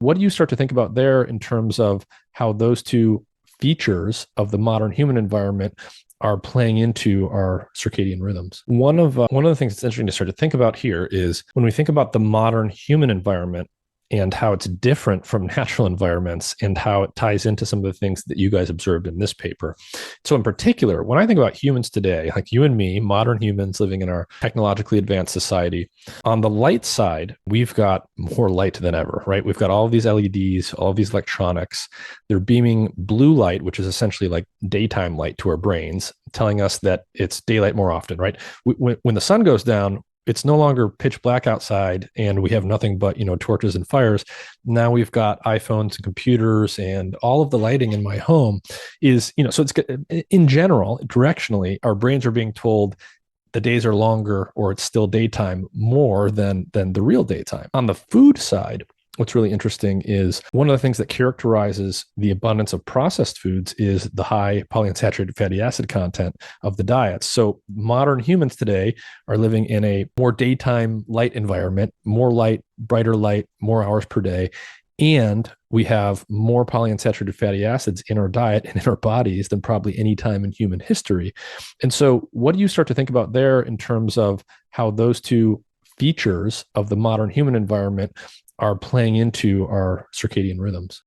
What do you start to think about there in terms of how those two features of the modern human environment are playing into our circadian rhythms? One of the things that's interesting to start to think about here is when we think about the modern human environment and how it's different from natural environments and how it ties into some of the things that you guys observed in this paper. So, in particular, when I think about humans today, like you and me, modern humans living in our technologically advanced society, on the light side, we've got more light than ever, right? We've got all of these LEDs, all of these electronics. They're beaming blue light, which is essentially like daytime light to our brains, telling us that it's daylight more often, right? When the sun goes down, it's no longer pitch black outside and we have nothing but torches and fires. Now we've got iPhones and computers, and all of the lighting in my home is so it's in general, directionally, our brains are being told the days are longer or it's still daytime more than the real daytime. On the food side, what's really interesting is one of the things that characterizes the abundance of processed foods is the high polyunsaturated fatty acid content of the diets. So modern humans today are living in a more daytime light environment, more light, brighter light, more hours per day. And we have more polyunsaturated fatty acids in our diet and in our bodies than probably any time in human history. And so what do you start to think about there in terms of how those two features of the modern human environment are playing into our circadian rhythms?